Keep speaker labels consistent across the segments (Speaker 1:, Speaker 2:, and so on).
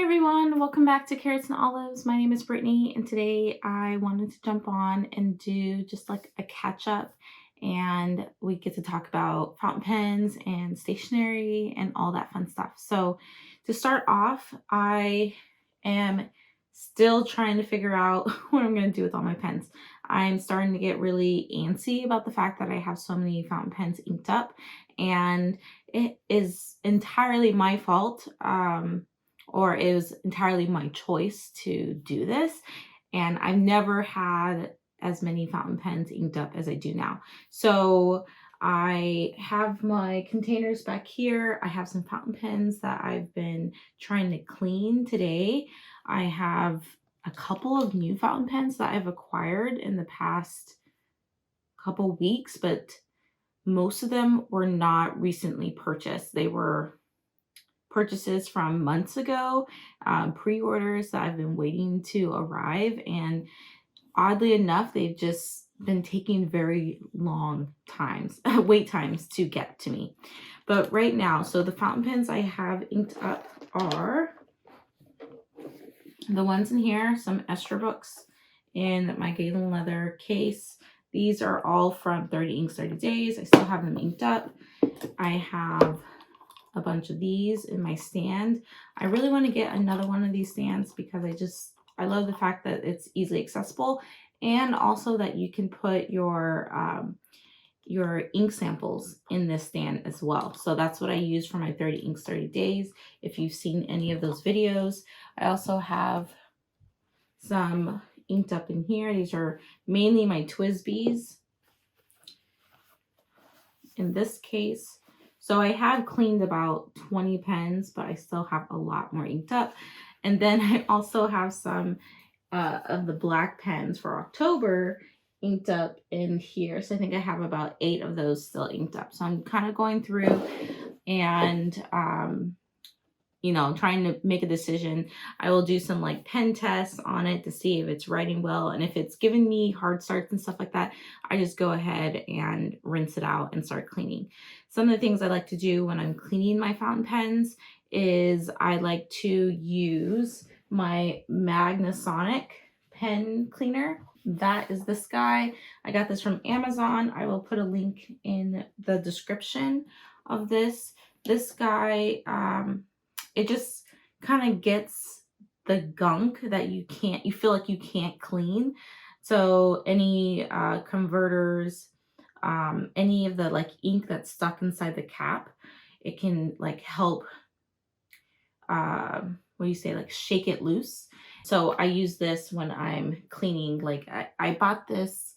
Speaker 1: Hey everyone, welcome back to Carrots and Olives. My name is Brittany, and today I wanted to jump on and do just like a catch up, and we get to talk about fountain pens and stationery and all that fun stuff. So to start off, I am still trying to figure out what I'm going to do with all my pens. I'm starting to get really antsy about the fact that I have so many fountain pens inked up, and it is entirely my fault. Or it was entirely my choice to do this. And I've never had as many fountain pens inked up as I do now. So I have my containers back here. I have some fountain pens that I've been trying to clean today. I have a couple of new fountain pens that I've acquired in the past couple weeks, but most of them were not recently purchased. They were purchases from months ago, pre-orders that I've been waiting to arrive, and oddly enough, they've just been taking very long wait times to get to me. But right now, so the fountain pens I have inked up are the ones in here, some Estra books in my Galen leather case. These are all from 30 Inks 30 Days. I still have them inked up. I have a bunch of these in my stand. I really want to get another one of these stands because I love the fact that it's easily accessible, and also that you can put your ink samples in this stand as well. So that's what I use for my 30 Inks 30 Days. If you've seen any of those videos, I also have some inked up in here. These are mainly my Twisbees in this case. So I have cleaned about 20 pens, but I still have a lot more inked up. And then I also have some of the black pens for October inked up in here. So I think I have about 8 of those still inked up. So I'm kind of going through and trying to make a decision. I will do some like pen tests on it to see if it's writing well. And if it's giving me hard starts and stuff like that, I just go ahead and rinse it out and start cleaning. Some of the things I like to do when I'm cleaning my fountain pens is I like to use my Magnasonic pen cleaner. That is this guy. I got this from Amazon. I will put a link in the description of this. This guy, it just kind of gets the gunk that you feel like you can't clean. So any converters, any of the like ink that's stuck inside the cap, it can like help, like shake it loose. So I use this when I'm cleaning. Like I bought this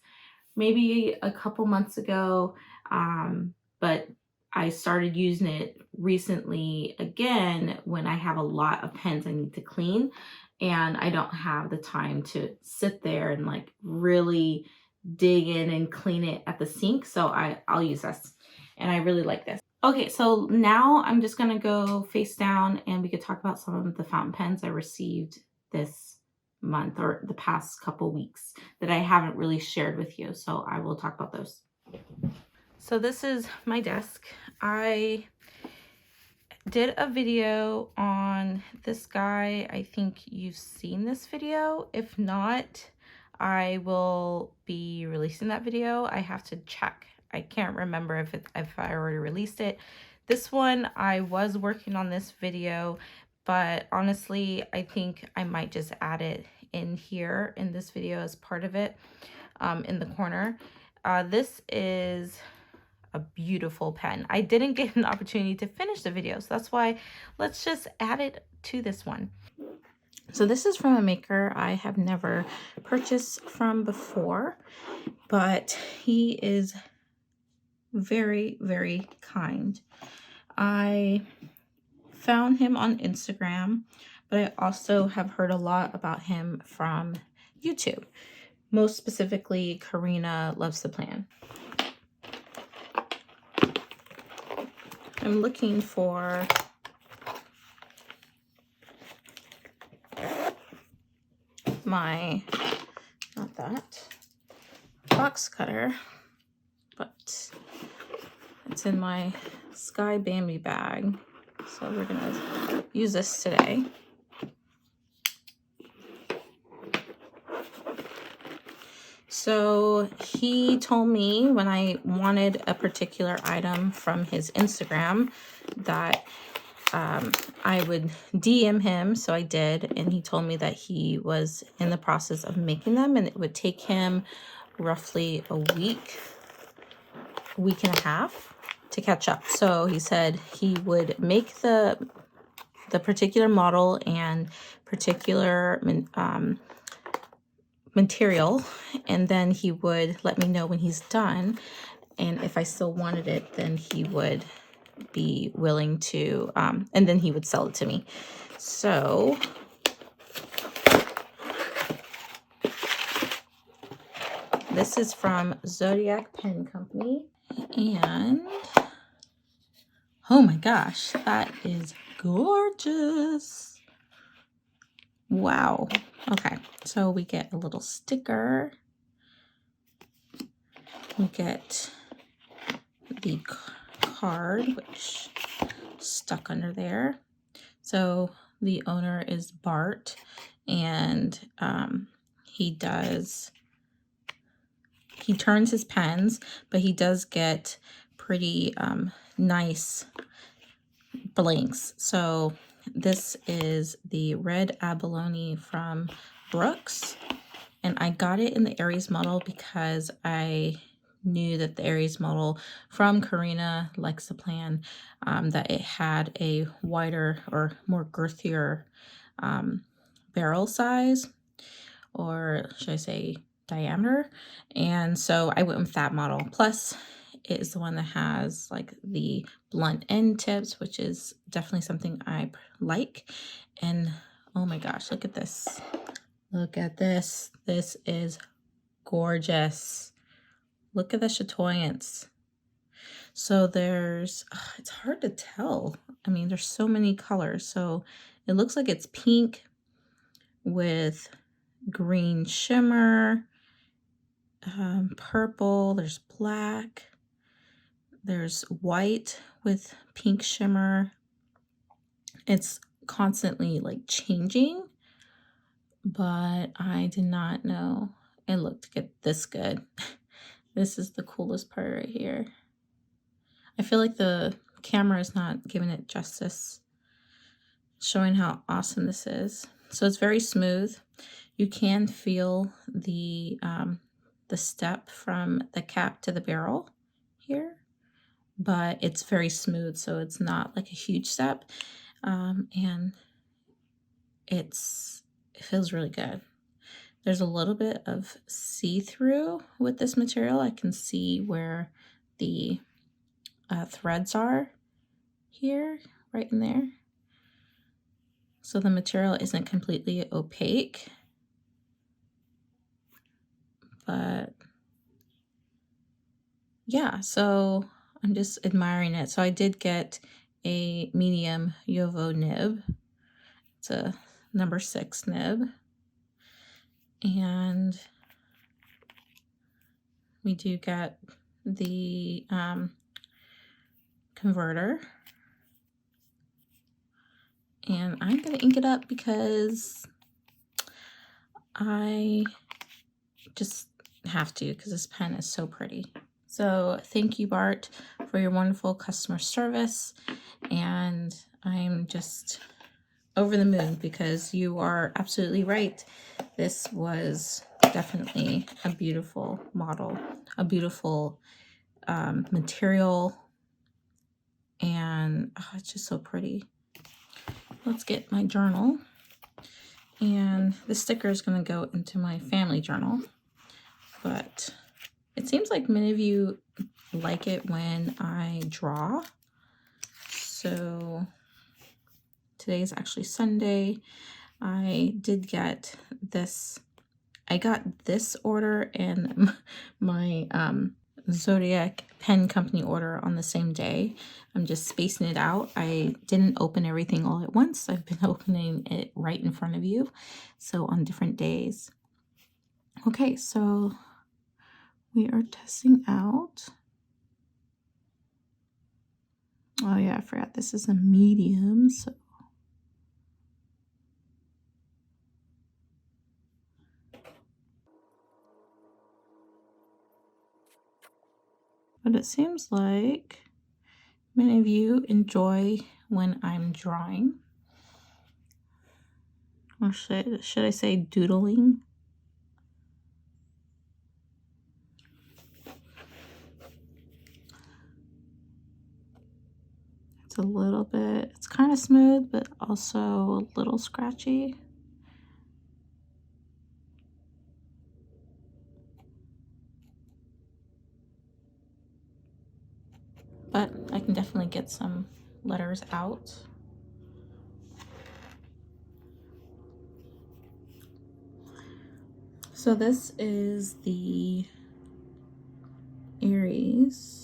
Speaker 1: maybe a couple months ago, but I started using it recently again when I have a lot of pens I need to clean and I don't have the time to sit there and like really dig in and clean it at the sink. So I'll use this, and I really like this. Okay, so now I'm just gonna go face down and we could talk about some of the fountain pens I received this month or the past couple weeks that I haven't really shared with you. So I will talk about those. So this is my desk. I did a video on this guy. I think you've seen this video. If not, I will be releasing that video. I have to check. I can't remember if I already released it. This one, I was working on this video, but honestly, I think I might just add it in here in this video as part of it, in the corner. This is a beautiful pen. I didn't get an opportunity to finish the video, so that's why let's just add it to this one. So this is from a maker I have never purchased from before, but he is very, very kind. I found him on Instagram, but I also have heard a lot about him from YouTube. Most specifically, Karina Loves to Plan. I'm looking for my, not that, box cutter, but it's in my Sky Bambi bag. So we're gonna use this today. So he told me when I wanted a particular item from his Instagram that I would DM him. So I did, and he told me that he was in the process of making them, and it would take him roughly a week and a half to catch up. So he said he would make the particular model and particular material, and then he would let me know when he's done, and if I still wanted it, then he would be willing to and then he would sell it to me. So this is from Zodiac Pen Company, and oh my gosh, that is gorgeous. Wow. Okay, so we get a little sticker. We get the card, which stuck under there. So the owner is Bart, and he turns his pens, but he does get pretty nice blanks. So this is the red abalone from Brooks, and I got it in the Aries model because I knew that the Aries model from Karina Lexaplan, that it had a wider or more girthier barrel size, or should I say diameter, and so I went with that model. Plus it is the one that has like the blunt end tips, which is definitely something I like. And oh my gosh, look at this. Look at this. This is gorgeous. Look at the chatoyance. So there's, it's hard to tell. I mean, there's so many colors. So it looks like it's pink with green shimmer, purple, there's black, there's white with pink shimmer. It's constantly like changing, but I did not know it looked this good. This is the coolest part right here. I feel like the camera is not giving it justice, showing how awesome this is. So it's very smooth. You can feel the step from the cap to the barrel here, but it's very smooth, so it's not like a huge step, and it feels really good. There's a little bit of see-through with this material. I can see where the threads are here, right in there. So the material isn't completely opaque, but yeah, so I'm just admiring it. So I did get a medium Yovo nib. It's a number 6 nib. And we do get the converter. And I'm going to ink it up because I just have to, because this pen is so pretty. So thank you, Bart, for your wonderful customer service. And I'm just over the moon because you are absolutely right. This was definitely a beautiful model, a beautiful material, and oh, it's just so pretty. Let's get my journal, and the sticker is going to go into my family journal, but it seems like many of you like it when I draw. So today is actually Sunday. I did get this. I got this order and my Zodiac Pen Company order on the same day. I'm just spacing it out. I didn't open everything all at once. I've been opening it right in front of you, so on different days. Okay, so we are testing out. Oh yeah, I forgot this is a medium, so But it seems like many of you enjoy when I'm drawing. Or should I say doodling? It's a little bit, it's kind of smooth, but also a little scratchy. But I can definitely get some letters out. So this is the Aries.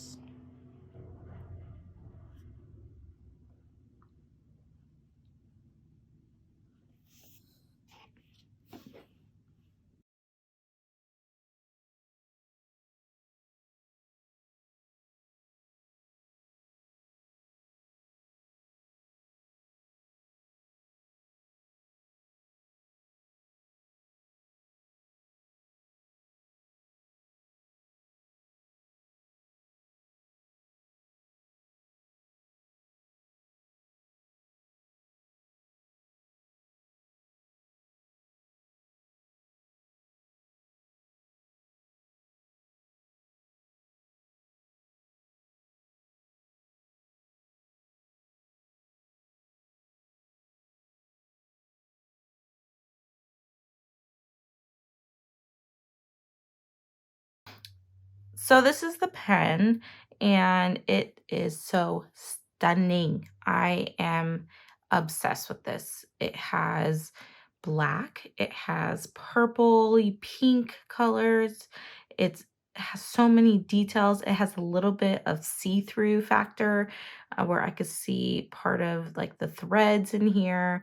Speaker 1: So this is the pen, and it is so stunning. I am obsessed with this. It has black, it has purpley pink colors. It has so many details. It has a little bit of see-through factor where I could see part of like the threads in here,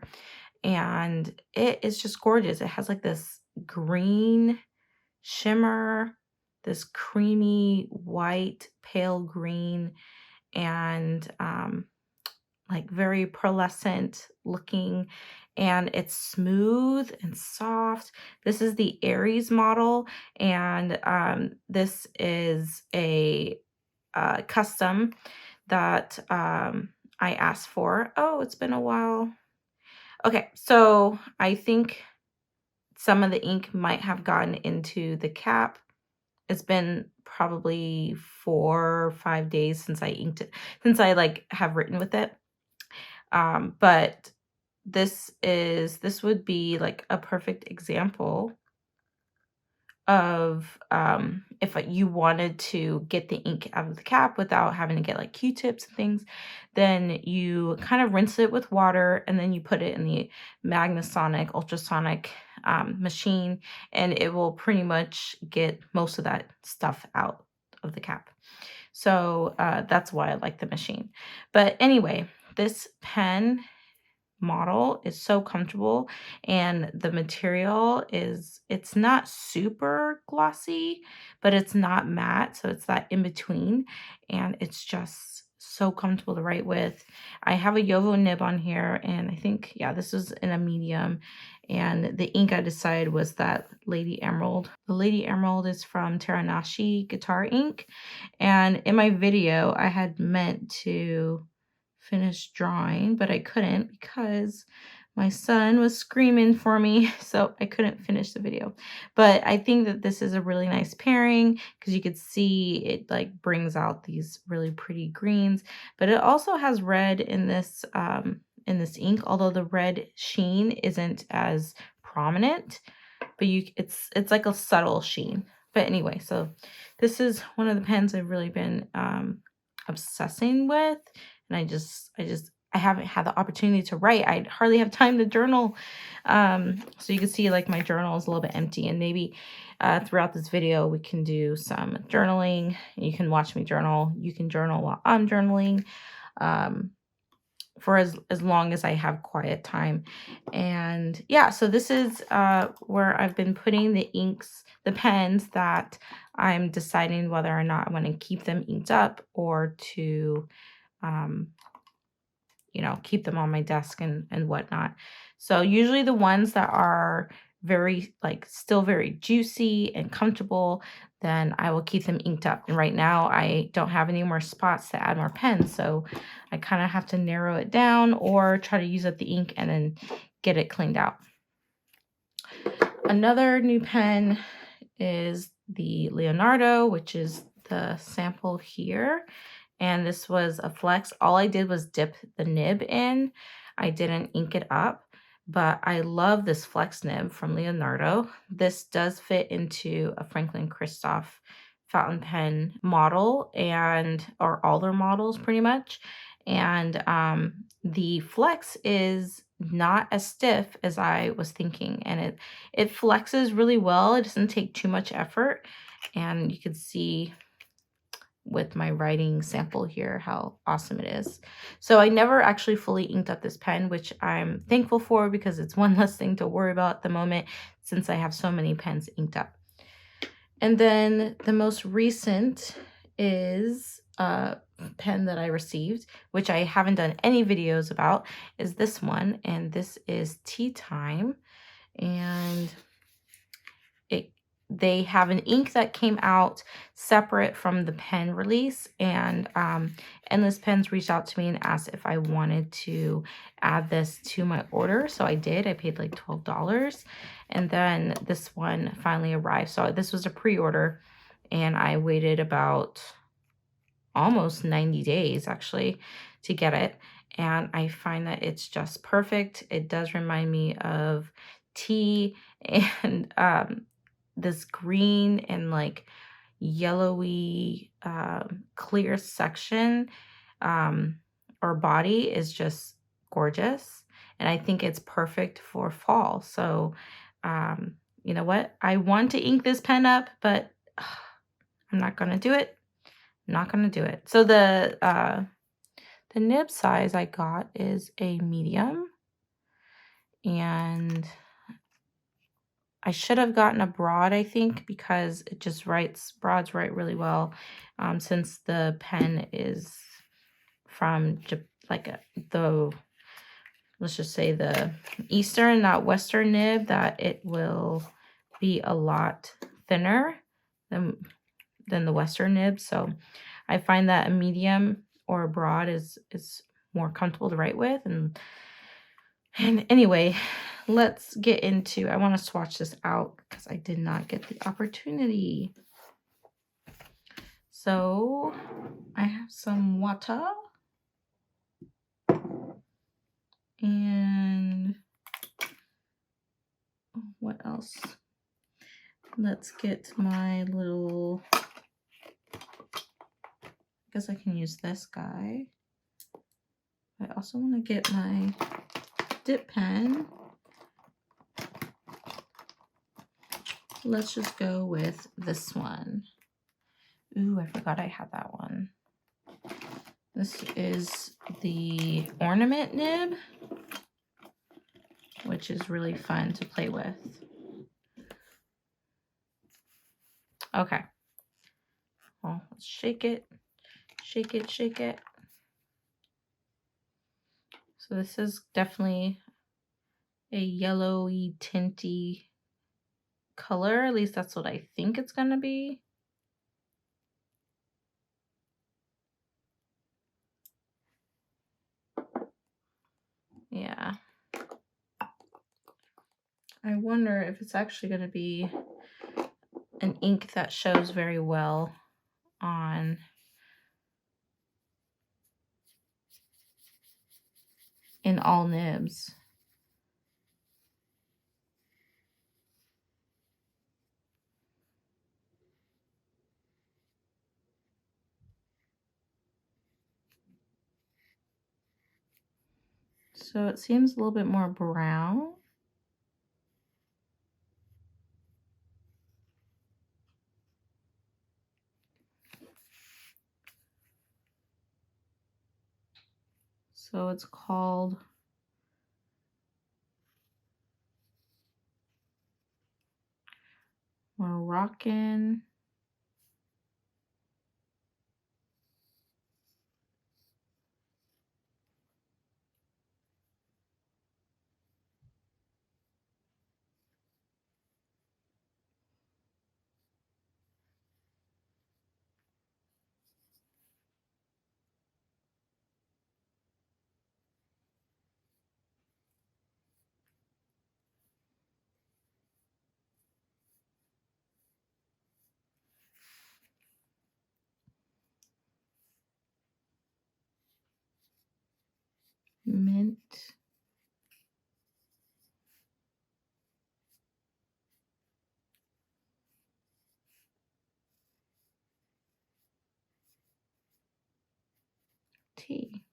Speaker 1: and it is just gorgeous. It has like this green shimmer, this creamy white, pale green, and like very pearlescent looking. And it's smooth and soft. This is the Aries model, and this is a custom that I asked for. Oh, it's been a while. Okay, so I think some of the ink might have gotten into the cap. It's been probably 4 or 5 days since I inked it, since I, like, have written with it. But this would be, like, a perfect example of, if you wanted to get the ink out of the cap without having to get, like, Q-tips and things, then you kind of rinse it with water, and then you put it in the Magnasonic, ultrasonic, machine, and it will pretty much get most of that stuff out of the cap. So, that's why I like the machine. But anyway, this pen model is so comfortable, and the material is, it's not super glossy, but it's not matte, so it's that in between, and it's just so comfortable to write with. I have a Yovo nib on here, and I think, yeah, this was in a medium, and the ink I decided was that Lady Emerald. The Lady Emerald is from Teranashi Guitar Ink, and in my video I had meant to finish drawing, but I couldn't because my son was screaming for me, so I couldn't finish the video. But I think that this is a really nice pairing because you could see it like brings out these really pretty greens, but it also has red in this ink, although the red sheen isn't as prominent, but it's like a subtle sheen. But anyway, so this is one of the pens I've really been obsessing with, and I haven't had the opportunity to write. I hardly have time to journal. So you can see like my journal is a little bit empty, and maybe throughout this video we can do some journaling. You can watch me journal. You can journal while I'm journaling. For as long as I have quiet time. And yeah, so this is where I've been putting the inks, the pens that I'm deciding whether or not I want to keep them inked up or to you know, keep them on my desk and whatnot. So usually the ones that are very like still very juicy and comfortable, then I will keep them inked up. And right now I don't have any more spots to add more pens, so I kind of have to narrow it down or try to use up the ink and then get it cleaned out. Another new pen is the Leonardo, which is the sample here. And this was a flex. All I did was dip the nib in. I didn't ink it up, but I love this flex nib from Leonardo. This does fit into a Franklin Christoph fountain pen model, and or all their models pretty much. And the flex is not as stiff as I was thinking, and it flexes really well. It doesn't take too much effort, and you can see with my writing sample here how awesome it is. So I never actually fully inked up this pen, which I'm thankful for because it's one less thing to worry about at the moment since I have so many pens inked up. And then the most recent is a pen that I received, which I haven't done any videos about, is this one, and this is Tea Time. And they have an ink that came out separate from the pen release, and Endless Pens reached out to me and asked if I wanted to add this to my order. So I did. I paid like $12, and then this one finally arrived. So this was a pre-order, and I waited about almost 90 days actually to get it, and I find that it's just perfect. It does remind me of tea and this green and like yellowy clear section or body is just gorgeous, and I think it's perfect for fall. So you know what, I want to ink this pen up, but I'm not gonna do it. Not gonna do it. So the nib size I got is a medium, and I should have gotten a broad, I think, because it just broads write really well, since the pen is from let's just say the Eastern, not Western nib, that it will be a lot thinner than the Western nib. So I find that a medium or a broad is more comfortable to write with. And anyway, let's get into, I want to swatch this out because I did not get the opportunity. So I have some water and what else? Let's get my little, I guess I can use this guy. I also want to get my dip pen. Let's just go with this one. Ooh, I forgot I had that one. This is the ornament nib, which is really fun to play with. Okay. Well, let's shake it, shake it, shake it. So this is definitely a yellowy, tinty color. At least that's what I think it's going to be. Yeah. I wonder if it's actually going to be an ink that shows very well on in all nibs. So it seems a little bit more brown. So it's called Moroccan mint. Tea.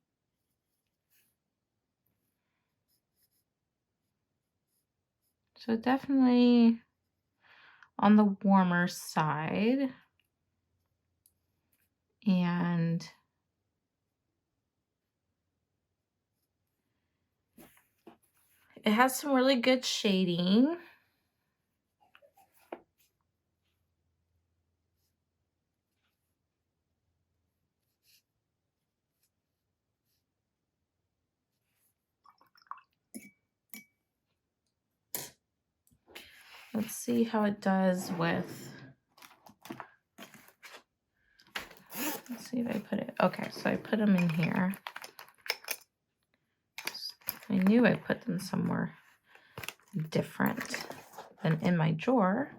Speaker 1: So definitely on the warmer side. And it has some really good shading. Let's see how it does with, let's see if I put it, okay, so I put them in here. I knew I put them somewhere different than in my drawer.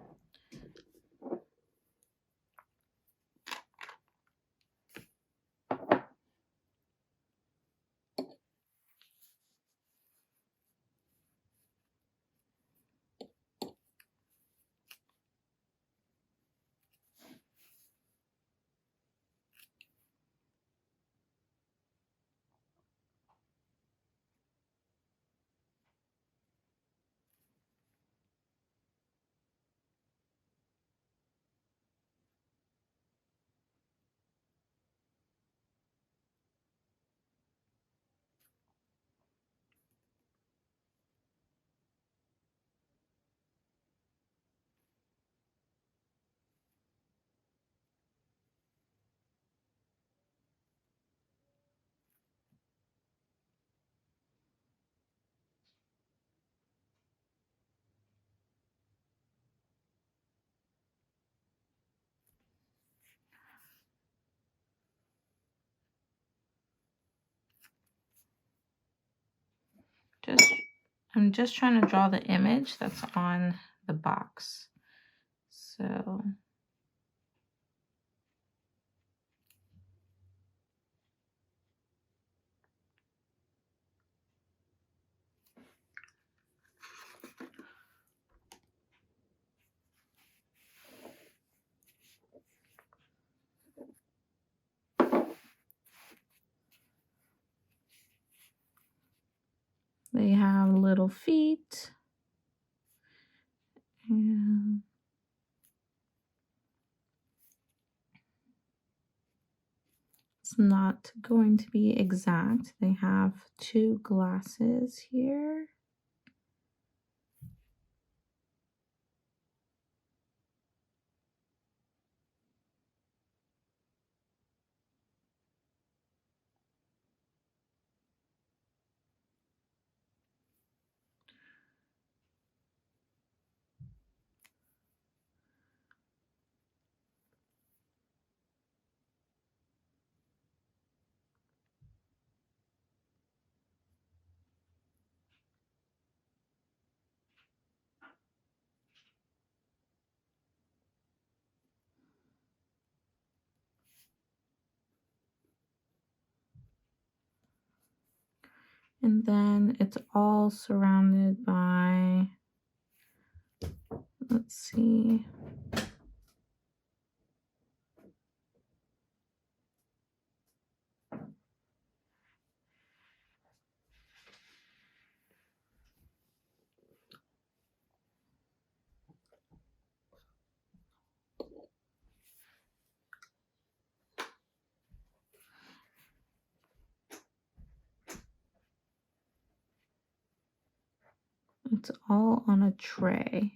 Speaker 1: I'm just trying to draw the image that's on the box. So they have little feet. And it's not going to be exact. They have 2 glasses here. And then it's all surrounded by, let's see, it's all on a tray.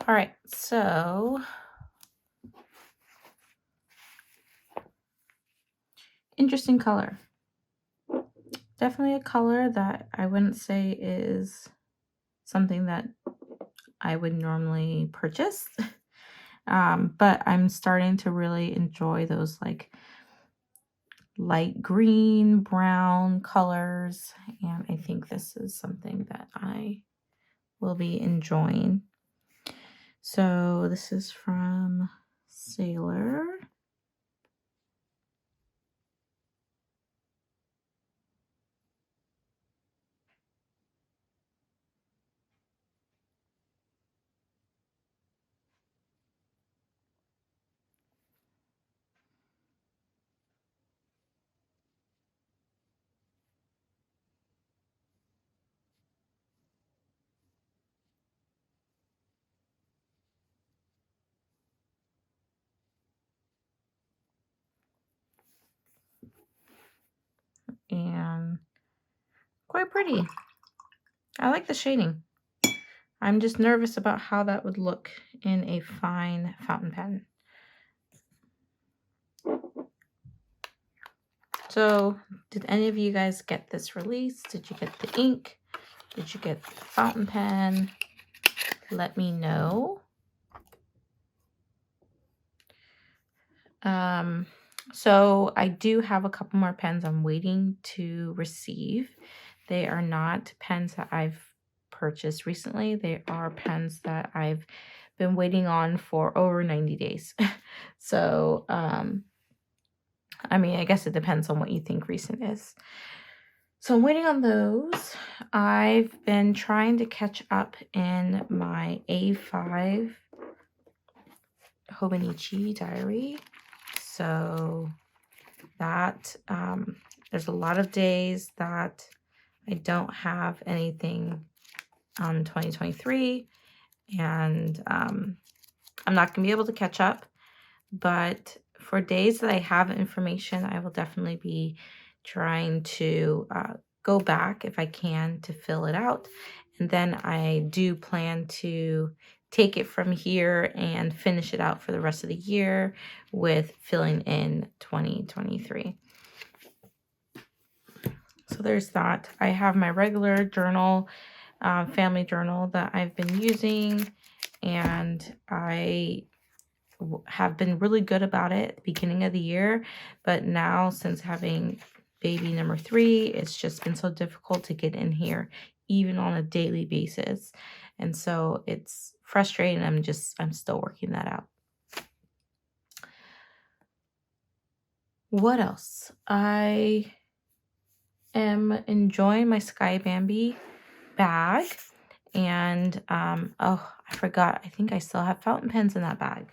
Speaker 1: All right, so interesting color. Definitely a color that I wouldn't say is something that I would normally purchase. But I'm starting to really enjoy those like light green, brown colors. And I think this is something that I will be enjoying. So this is from Sailor. And quite pretty. I like the shading. I'm just nervous about how that would look in a fine fountain pen. So, did any of you guys get this release? Did you get the ink? Did you get the fountain pen? Let me know. So I do have a couple more pens I'm waiting to receive. They are not pens that I've purchased recently. They are pens that I've been waiting on for over 90 days. So, I mean, I guess it depends on what you think recent is. So I'm waiting on those. I've been trying to catch up in my A5 Hobonichi diary. So that there's a lot of days that I don't have anything on 2023, and I'm not gonna be able to catch up, but for days that I have information, I will definitely be trying to go back if I can to fill it out. And then I do plan to take it from here and finish it out for the rest of the year with filling in 2023. So there's that. I have my regular journal, family journal that I've been using, and I have been really good about it at the beginning of the year, but now since having baby number 3, it's just been so difficult to get in here even on a daily basis, and so it's frustrating. I'm still working that out. What else? I am enjoying my Sky Bambi bag, and oh, I forgot, I think I still have fountain pens in that bag.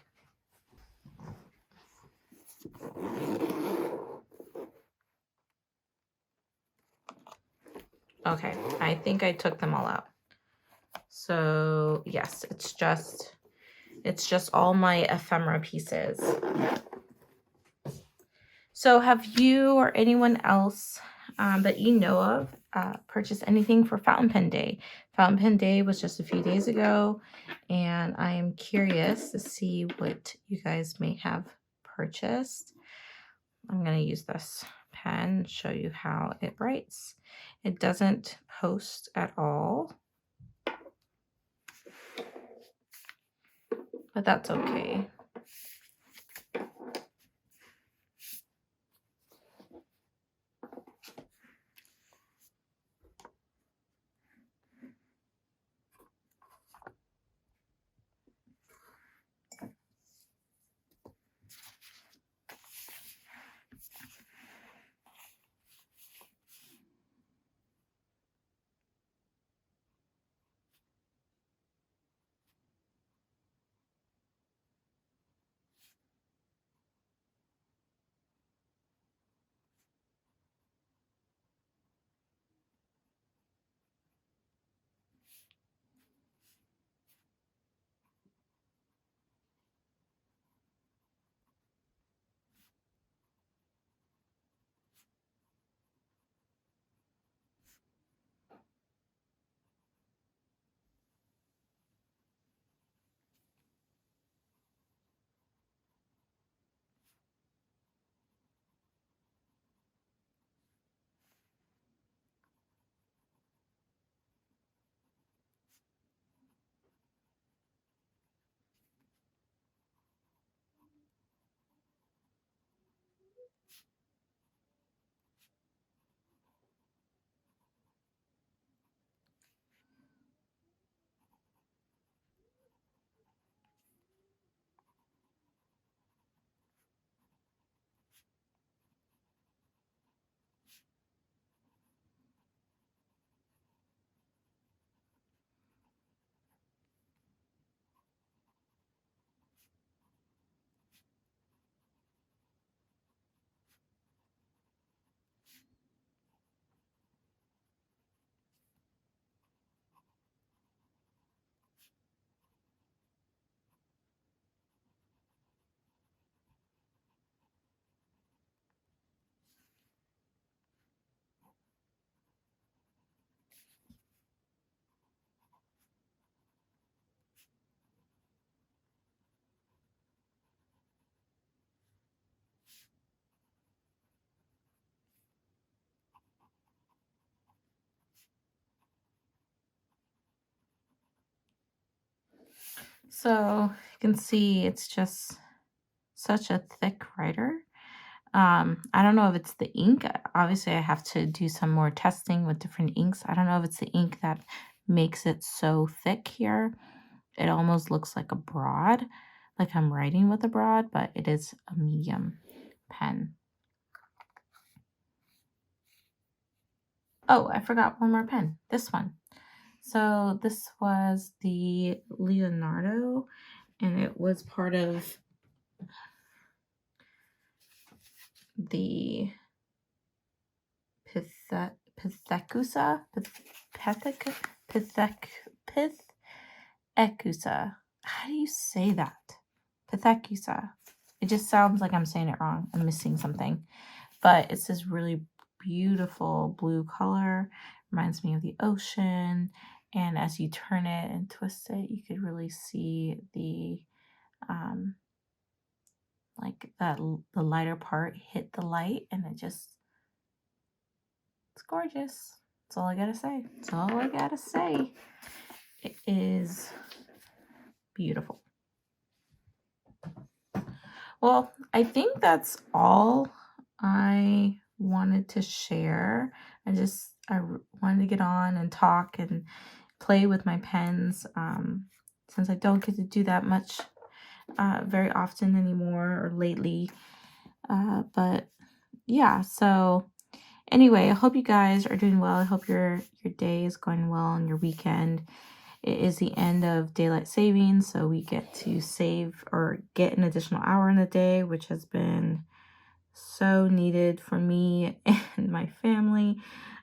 Speaker 1: Okay, I think I took them all out. So yes, it's just all my ephemera pieces. So have you or anyone else that you know of purchased anything for Fountain Pen Day? Fountain Pen Day was just a few days ago, and I am curious to see what you guys may have purchased. I'm going to use this pen, show you how it writes. It doesn't post at all, but that's okay. So you can see it's just such a thick writer. I don't know if it's the ink. Obviously, I have to do some more testing with different inks. I don't know if it's the ink that makes it so thick here. It almost looks like a broad, like I'm writing with a broad, but it is a medium pen. Oh, I forgot one more pen. This one. So this was the Leonardo, and it was part of the Pithecusa, Pithecusa. How do you say that? Pithecusa. It just sounds like I'm saying it wrong. I'm missing something. But it's this really beautiful blue color. Reminds me of the ocean. And as you turn it and twist it, you could really see the like that the lighter part hit the light, and it's gorgeous. That's all I gotta say. That's all I gotta say. It is beautiful. Well, I think that's all I wanted to share. I wanted to get on and talk and play with my pens, since I don't get to do that much very often anymore or lately. But yeah, so anyway, I hope you guys are doing well. I hope your day is going well and your weekend. It is the end of daylight savings, so we get to save or get an additional hour in the day, which has been so needed for me and my family.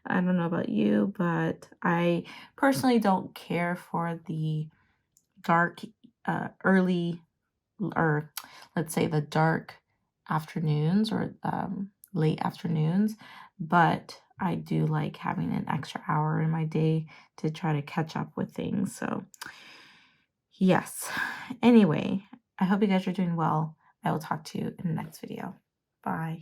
Speaker 1: I don't know about you, but I personally don't care for the dark, early, or let's say the dark afternoons or late afternoons, but I do like having an extra hour in my day to try to catch up with things. So yes. Anyway, I hope you guys are doing well. I will talk to you in the next video. Bye.